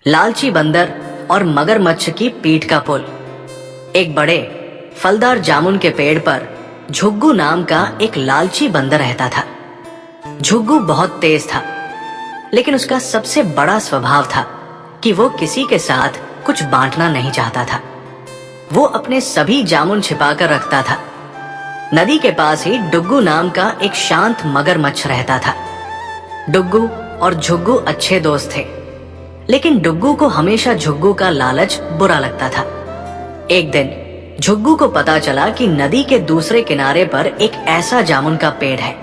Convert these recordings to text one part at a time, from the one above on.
लालची बंदर और मगरमच्छ की पीठ का पुल। एक बड़े फलदार जामुन के पेड़ पर झुग्गू नाम का एक लालची बंदर रहता था। झुग्गू बहुत तेज था, लेकिन उसका सबसे बड़ा स्वभाव था कि वो किसी के साथ कुछ बांटना नहीं चाहता था। वो अपने सभी जामुन छिपाकर रखता था। नदी के पास ही डुग्गू नाम का एक शांत मगरमच्छ रहता था। डुग्गू और झुग्गू अच्छे दोस्त थे, लेकिन डुग्गू को हमेशा झुग्गू का लालच बुरा लगता था। एक दिन झुग्गू को पता चला कि नदी के दूसरे किनारे पर एक ऐसा जामुन का पेड़ है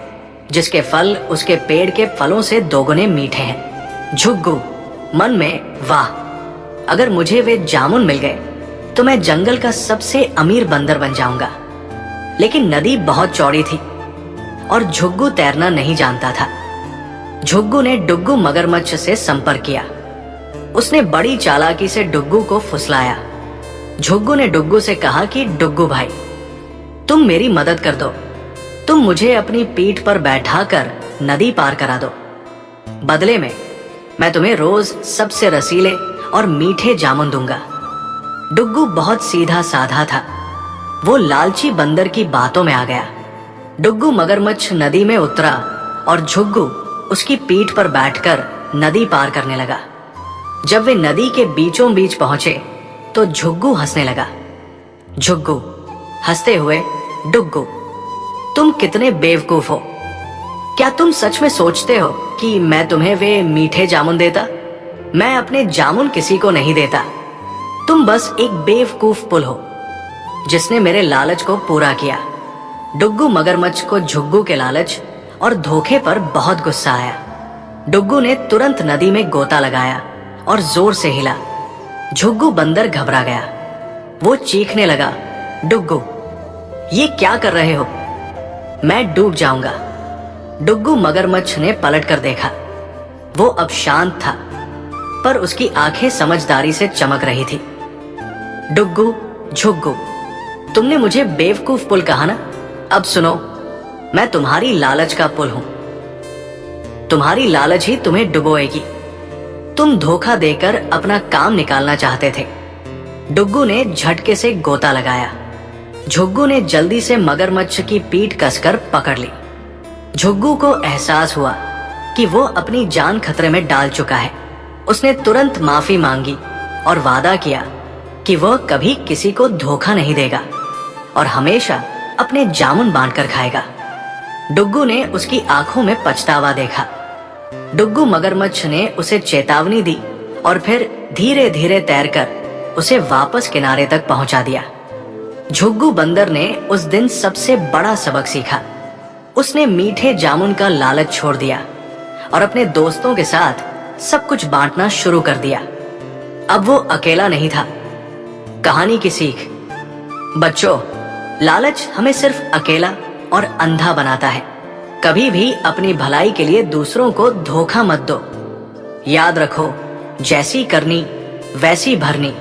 जिसके फल उसके पेड़ के फलों से दोगुने मीठे हैं। झुग्गू मन में, वाह, अगर मुझे वे जामुन मिल गए तो मैं जंगल का सबसे अमीर बंदर बन जाऊंगा। लेकिन नदी बहुत चौड़ी थी और झुग्गू तैरना नहीं जानता था। झुग्गू ने डुग्गू मगरमच्छ से संपर्क किया। उसने बड़ी चालाकी से डुग्गू को फुसलाया। झुग्गू ने डुग्गू से कहा कि डुग्गू भाई, तुम मेरी मदद कर दो। तुम मुझे अपनी पीठ पर बैठाकर नदी पार करा दो। बदले में मैं तुम्हें रोज सबसे रसीले और मीठे जामुन दूंगा। डुग्गू बहुत सीधा साधा था। वो लालची बंदर की बातों में आ गया। डुग्गू मगरमच्छ नदी में उतरा और झुग्गू उसकी पीठ पर बैठकर नदी पार करने लगा। जब वे नदी के बीचों बीच पहुंचे तो झुग्गू हंसने लगा। झुग्गू हंसते हुए, डुग्गू, तुम कितने बेवकूफ हो। क्या तुम सच में सोचते हो कि मैं तुम्हें वे मीठे जामुन देता? मैं अपने जामुन किसी को नहीं देता। तुम बस एक बेवकूफ पुल हो जिसने मेरे लालच को पूरा किया। डुग्गू मगरमच्छ को झुग्गू के लालच और धोखे पर बहुत गुस्सा आया। डुग्गू ने तुरंत नदी में गोता लगाया और जोर से हिला। झुग्गू बंदर घबरा गया। वो चीखने लगा, डुग्गू, ये क्या कर रहे हो? मैं डूब जाऊंगा। डुग्गू मगरमच्छ ने पलट कर देखा। वो अब शांत था, पर उसकी आंखें समझदारी से चमक रही थी। डुग्गू, झुग्गू, तुमने मुझे बेवकूफ पुल कहा ना? अब सुनो, मैं तुम्हारी लालच का पुल हूं। तुम्हारी लालच ही तुम्हें डुबोएगी। तुम धोखा देकर अपना काम निकालना चाहते थे। डुग्गू ने झटके से गोता लगाया। झुग्गू ने जल्दी से मगरमच्छ की पीठ कसकर पकड़ ली। झुग्गू को एहसास हुआ कि वो अपनी जान खतरे में डाल चुका है। उसने तुरंत माफी मांगी और वादा किया कि वह कभी किसी को धोखा नहीं देगा और हमेशा अपने जामुन बांटकर खाएगा। डुग्गू ने उसकी आंखों में पछतावा देखा। डुग्गू मगरमच्छ ने उसे चेतावनी दी और फिर धीरे धीरे तैरकर उसे वापस किनारे तक पहुंचा दिया। झुग्गू बंदर ने उस दिन सबसे बड़ा सबक सीखा। उसने मीठे जामुन का लालच छोड़ दिया और अपने दोस्तों के साथ सब कुछ बांटना शुरू कर दिया। अब वो अकेला नहीं था। कहानी की सीख, बच्चों, लालच हमें सिर्फ अकेला और अंधा बनाता है। कभी भी अपनी भलाई के लिए दूसरों को धोखा मत दो। याद रखो, जैसी करनी वैसी भरनी।